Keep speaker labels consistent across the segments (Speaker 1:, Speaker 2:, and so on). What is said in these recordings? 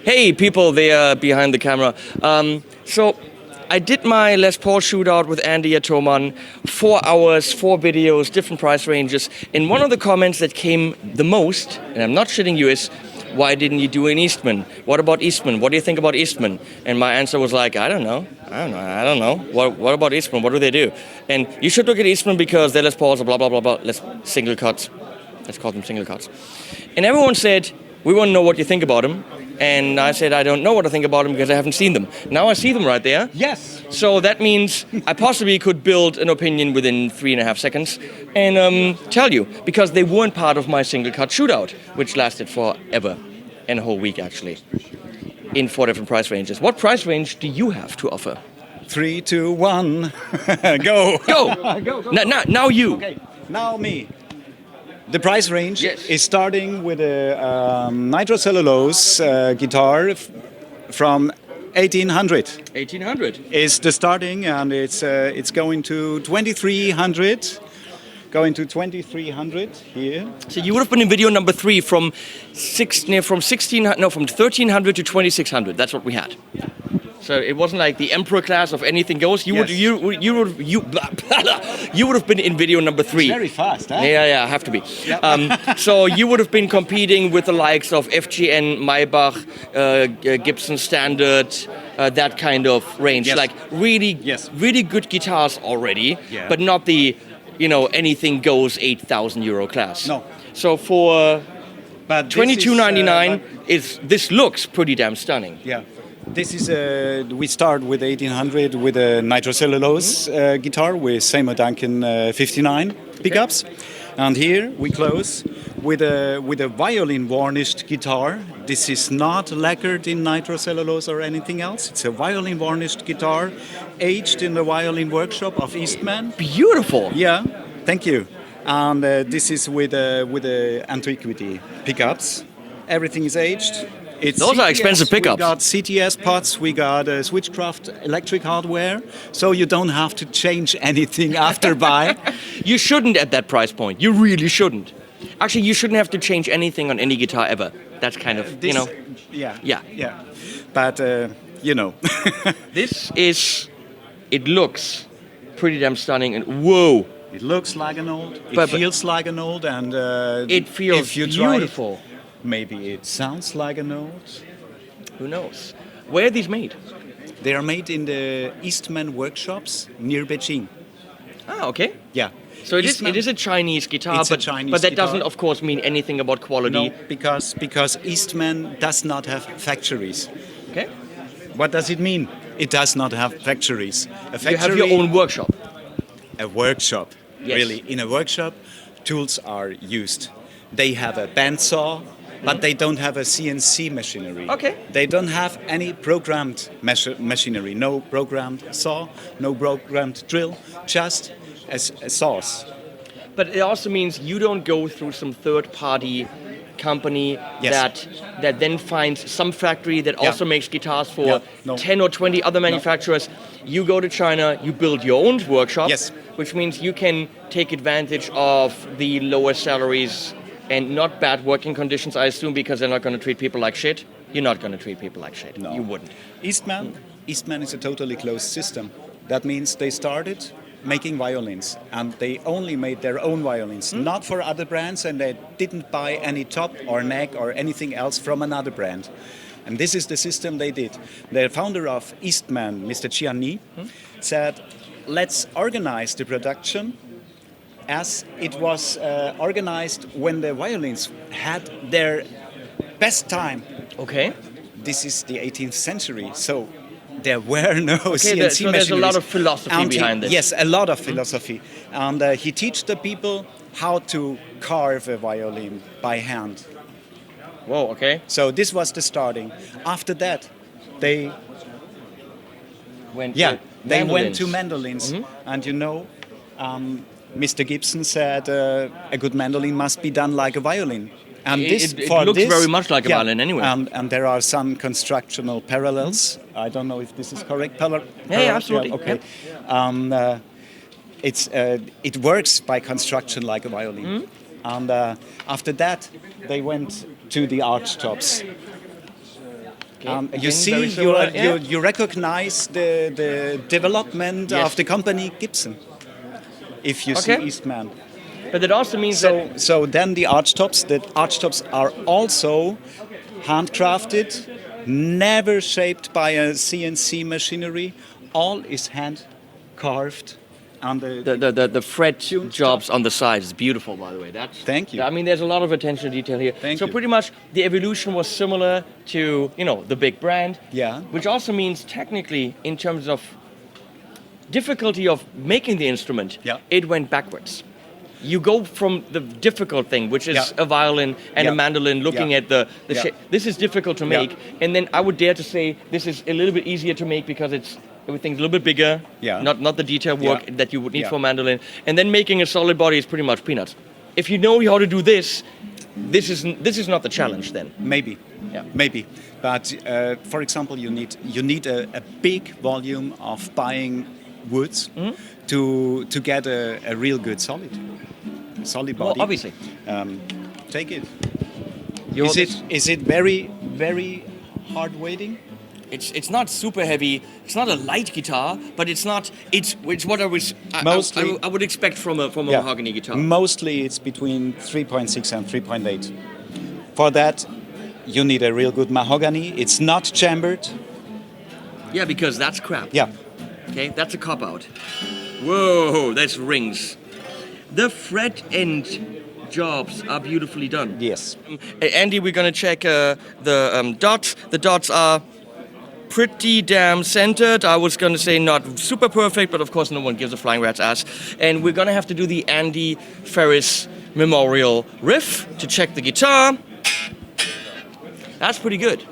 Speaker 1: Hey, people there behind the camera. So I did my Les Paul shootout with Andy at Thomann, 4 hours, 4 videos, different price ranges. And one of the comments that came the most, and I'm not shitting you, is, why didn't you do an Eastman? What about Eastman? What do you think about Eastman? And my answer was like, I don't know. What about Eastman? What do they do? And you should look at Eastman because they're Les Pauls, blah, blah, blah, blah, single cuts. Let's call them single cuts. And everyone said, we want to know what you think about them. And I said, I don't know what I think about them because I haven't seen them. Now I see them right there.
Speaker 2: Yes.
Speaker 1: So that means I possibly could build an opinion within 3.5 seconds and tell you, because they weren't part of my single cut shootout, which lasted forever, and a whole week actually, in 4 different price ranges. What price range do you have to offer?
Speaker 2: 3, 2, 1, go.
Speaker 1: Go.
Speaker 2: Go.
Speaker 1: Now you.
Speaker 2: Okay, now me. The price range
Speaker 1: Yes.
Speaker 2: is starting with a nitrocellulose guitar from 1800.
Speaker 1: 1800.
Speaker 2: Is the starting, and it's going to 2300. Going to 2300 here.
Speaker 1: So you would have been in video number 3 from 1300 to 2600. That's what we had. So it wasn't like the Emperor class of anything goes. You would have been in video number 3.
Speaker 2: It's very fast, huh?
Speaker 1: Yeah, I have to be.
Speaker 2: Yep.
Speaker 1: So you would have been competing with the likes of FGN, Maybach, Gibson Standard, that kind of range.
Speaker 2: Yes.
Speaker 1: Like really good guitars already,
Speaker 2: Yeah.
Speaker 1: but not the, anything goes €8,000 class.
Speaker 2: No.
Speaker 1: So for
Speaker 2: But
Speaker 1: $22.99, this looks pretty damn stunning.
Speaker 2: Yeah. This is we start with 1800 with a nitrocellulose guitar with Seymour Duncan 59 pickups, and here we close with a violin varnished guitar. This is not lacquered in nitrocellulose or anything else. It's a violin varnished guitar, aged in the violin workshop of Eastman.
Speaker 1: Beautiful.
Speaker 2: Yeah, thank you. And this is with antiquity pickups. Everything is aged.
Speaker 1: Those are expensive pickups.
Speaker 2: We got CTS pots, we got Switchcraft electric hardware, so you don't have to change anything after buy.
Speaker 1: You shouldn't at that price point. You really shouldn't. Actually, you shouldn't have to change anything on any guitar ever. That's kind of,
Speaker 2: Yeah. But,
Speaker 1: it looks pretty damn stunning, and whoa.
Speaker 2: It looks like an old, it feels like an old, and
Speaker 1: it feels
Speaker 2: if you try
Speaker 1: beautiful.
Speaker 2: Maybe it sounds like an old.
Speaker 1: Who knows? Where are these made?
Speaker 2: They are made in the Eastman workshops near Beijing.
Speaker 1: Ah, okay.
Speaker 2: Yeah.
Speaker 1: So it is a Chinese guitar,
Speaker 2: It's a Chinese
Speaker 1: but that
Speaker 2: guitar.
Speaker 1: doesn't, of course, mean anything about quality.
Speaker 2: No, because Eastman does not have factories.
Speaker 1: Okay.
Speaker 2: What does it mean? It does not have factories. A factory,
Speaker 1: You have your own workshop.
Speaker 2: A workshop.
Speaker 1: Yes.
Speaker 2: Really, in a workshop, tools are used. They have a bandsaw, but they don't have a CNC machinery.
Speaker 1: Okay.
Speaker 2: They don't have any programmed machinery. No programmed saw, no programmed drill, just a saws.
Speaker 1: But it also means you don't go through some third-party company
Speaker 2: Yes.
Speaker 1: that then finds some factory that also makes guitars for
Speaker 2: Yeah. No.
Speaker 1: 10 or 20 other manufacturers. You go to China, you build your own workshop,
Speaker 2: Yes.
Speaker 1: which means you can take advantage of the lower salaries and not bad working conditions, I assume, because they're not going to treat people like shit. You're not going to treat people like shit.
Speaker 2: No.
Speaker 1: You wouldn't.
Speaker 2: Eastman is a totally closed system. That means they started making violins, and they only made their own violins, not for other brands, and they didn't buy any top or neck or anything else from another brand. And this is the system they did. The founder of Eastman, Mr. Chiani, said, let's organize the production as it was organized when the violins had their best time.
Speaker 1: Okay.
Speaker 2: This is the 18th century, so there were no CNC
Speaker 1: so there's a lot
Speaker 2: machineries.
Speaker 1: of philosophy
Speaker 2: And
Speaker 1: behind this.
Speaker 2: Yes, a lot of philosophy. And he teach the people how to carve a violin by hand.
Speaker 1: Whoa, okay.
Speaker 2: So this was the starting. After that, they
Speaker 1: Went
Speaker 2: to mandolins. And Mr. Gibson said a good mandolin must be done like a violin. And
Speaker 1: it looks very much like a violin anyway.
Speaker 2: And there are some constructional parallels. I don't know if this is correct.
Speaker 1: Yeah, absolutely.
Speaker 2: Okay. It works by construction like a violin. And after that, they went to the arch tops.
Speaker 1: Again,
Speaker 2: You see,
Speaker 1: very
Speaker 2: you,
Speaker 1: similar, yeah.
Speaker 2: you recognize the development
Speaker 1: Yes.
Speaker 2: of the company Gibson. If you
Speaker 1: Okay.
Speaker 2: see Eastman.
Speaker 1: But that also means that
Speaker 2: So then the archtops are also handcrafted, never shaped by a CNC machinery. All is hand carved. And
Speaker 1: the fret jobs on the sides is beautiful, by the way.
Speaker 2: Thank you.
Speaker 1: I mean, there's a lot of attention to detail here.
Speaker 2: Thank
Speaker 1: so
Speaker 2: you.
Speaker 1: pretty much the evolution was similar to, the big brand.
Speaker 2: Yeah.
Speaker 1: Which also means technically, in terms of difficulty of making the instrument,
Speaker 2: Yeah.
Speaker 1: it went backwards. You go from the difficult thing, which is
Speaker 2: Yeah.
Speaker 1: a violin and
Speaker 2: Yeah.
Speaker 1: a mandolin, looking
Speaker 2: Yeah.
Speaker 1: at the
Speaker 2: Yeah.
Speaker 1: shape. This is difficult to
Speaker 2: Yeah.
Speaker 1: make, and then I would dare to say this is a little bit easier to make because everything's a little bit bigger.
Speaker 2: Yeah.
Speaker 1: Not the detail work
Speaker 2: Yeah.
Speaker 1: that you would need
Speaker 2: Yeah.
Speaker 1: for a mandolin, and then making a solid body is pretty much peanuts. If you know how to do this, this is not the challenge then.
Speaker 2: Maybe.
Speaker 1: Yeah.
Speaker 2: Maybe. But for example, you need a big volume of buying woods
Speaker 1: Mm-hmm.
Speaker 2: to get a real good solid body.
Speaker 1: Well, obviously.
Speaker 2: Take it.
Speaker 1: You're
Speaker 2: Is it very hard weighting?
Speaker 1: It's not super heavy. It's not a light guitar, but it's what I would expect from a
Speaker 2: Yeah.
Speaker 1: mahogany guitar.
Speaker 2: Mostly it's between 3.6 and 3.8. For that, you need a real good mahogany. It's not chambered.
Speaker 1: Yeah, because that's crap.
Speaker 2: Yeah.
Speaker 1: Okay, that's a cop out. Whoa, that's rings. The fret end jobs are beautifully done.
Speaker 2: Yes.
Speaker 1: Andy, we're gonna check the dots. The dots are pretty damn centered. I was gonna say not super perfect, but of course no one gives a flying rat's ass. And we're gonna have to do the Andy Ferris Memorial riff to check the guitar. That's pretty good.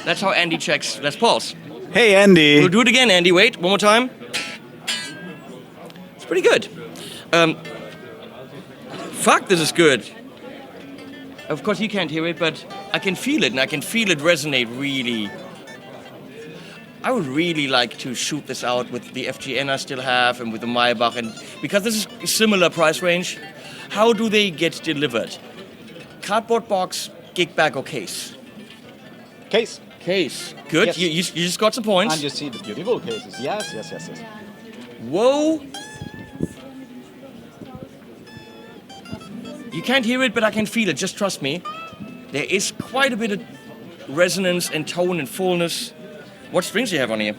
Speaker 1: That's how Andy checks Les Pauls.
Speaker 2: Hey, Andy.
Speaker 1: We'll do it again, Andy. Wait, one more time. It's pretty good. Fuck, this is good. Of course, you can't hear it, but I can feel it, and I can feel it resonate really. I would really like to shoot this out with the FGN I still have and with the Maybach, and because this is a similar price range, how do they get delivered? Cardboard box, gig bag, or case?
Speaker 2: Case.
Speaker 1: Case. Good.
Speaker 2: Yes.
Speaker 1: You just got some points.
Speaker 2: And you see the beautiful cases. Yes.
Speaker 1: Whoa! You can't hear it, but I can feel it. Just trust me. There is quite a bit of resonance and tone and fullness. What strings do you have on here?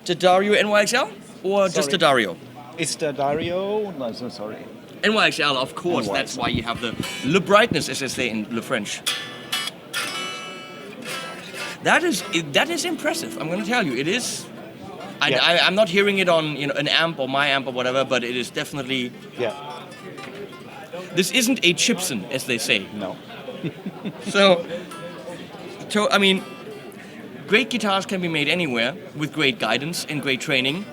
Speaker 1: Dario NYXL or just
Speaker 2: Sorry.
Speaker 1: Dario?
Speaker 2: It's the Dario. No, so sorry.
Speaker 1: NYXL, of course. That's
Speaker 2: NYXL.
Speaker 1: why you have the Le Brightness, as they say in Le French. That is impressive. I'm going to tell you, it is.
Speaker 2: Yeah.
Speaker 1: I'm not hearing it on an amp or my amp or whatever, but it is definitely.
Speaker 2: Yeah.
Speaker 1: This isn't a Chipson, as they say.
Speaker 2: No.
Speaker 1: So, I mean, great guitars can be made anywhere with great guidance and great training.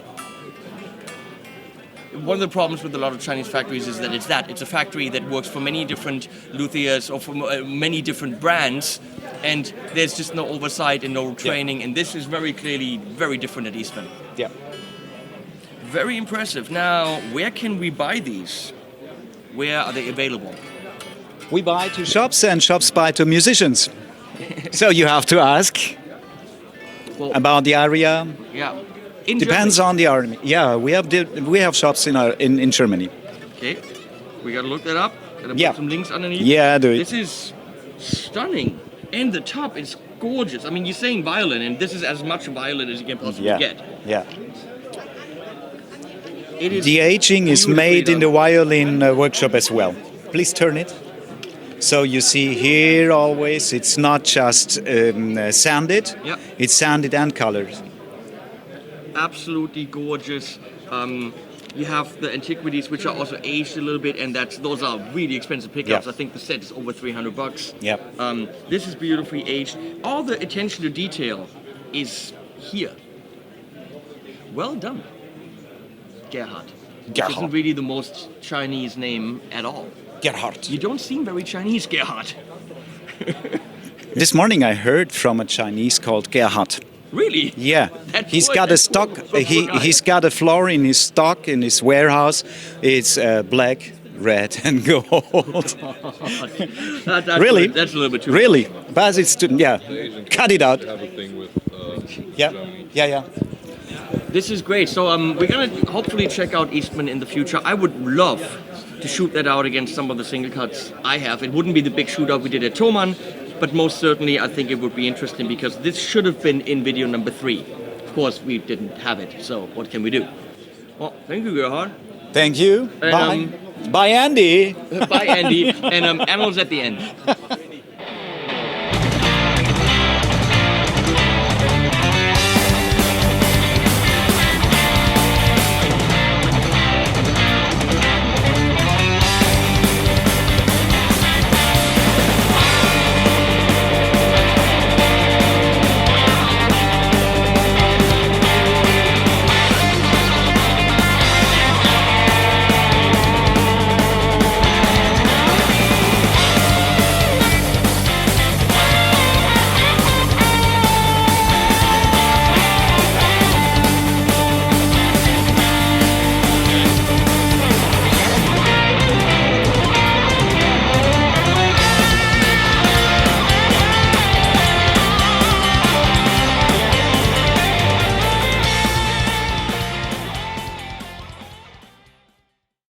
Speaker 1: One of the problems with a lot of Chinese factories is that it's a factory that works for many different luthiers or for many different brands, and there's just no oversight and no training. And this is very clearly very different at Eastman.
Speaker 2: Yeah.
Speaker 1: Very impressive. Now, where can we buy these? Where are they available?
Speaker 2: We buy to shops and shops buy to musicians. So you have to ask
Speaker 1: Well,
Speaker 2: about the area.
Speaker 1: yeah. In
Speaker 2: Depends
Speaker 1: Germany.
Speaker 2: on the area. Yeah, we have shops in Germany.
Speaker 1: Okay, we gotta look that up. Gotta
Speaker 2: Yeah.
Speaker 1: put some links underneath.
Speaker 2: Yeah, do it.
Speaker 1: This is stunning, and the top is gorgeous. I mean, you're saying violin, and this is as much violin as you can possibly
Speaker 2: Yeah.
Speaker 1: get.
Speaker 2: Yeah.
Speaker 1: It is
Speaker 2: The aging is
Speaker 1: beautifully
Speaker 2: made in the
Speaker 1: done.
Speaker 2: violin workshop as well. Please turn it. So you see here always it's not just sanded.
Speaker 1: Yeah.
Speaker 2: It's sanded and colored.
Speaker 1: Absolutely gorgeous. You have the antiquities, which are also aged a little bit, and those are really expensive pickups.
Speaker 2: Yeah.
Speaker 1: I think the set is over $300.
Speaker 2: Yep.
Speaker 1: This is beautifully aged. All the attention to detail is here. Well done, Gerhard. Which
Speaker 2: Gerhard.
Speaker 1: isn't really the most Chinese name at all.
Speaker 2: Gerhard.
Speaker 1: You don't seem very Chinese, Gerhard.
Speaker 2: This morning I heard from a Chinese called Gerhard.
Speaker 1: Really?
Speaker 2: Yeah,
Speaker 1: That's
Speaker 2: he's
Speaker 1: poor-
Speaker 2: got a
Speaker 1: that's
Speaker 2: stock.
Speaker 1: poor guy.
Speaker 2: He's got a floor in his stock in his warehouse. It's black red and gold.
Speaker 1: That's
Speaker 2: Really?
Speaker 1: That's a little bit too.
Speaker 2: Really, but it's cut it out.
Speaker 3: Have a thing with
Speaker 2: Yeah.
Speaker 1: This is great. So we're gonna hopefully check out Eastman in the future. I would love to shoot that out against some of the single cuts I have. It wouldn't be the big shootout we did at Thomann, but most certainly I think it would be interesting because this should have been in video number 3. Of course, we didn't have it, so what can we do? Well, thank you, Gerhard.
Speaker 2: Thank you.
Speaker 1: And,
Speaker 2: Bye. Bye, Andy.
Speaker 1: Bye, Andy. And Annals at the end.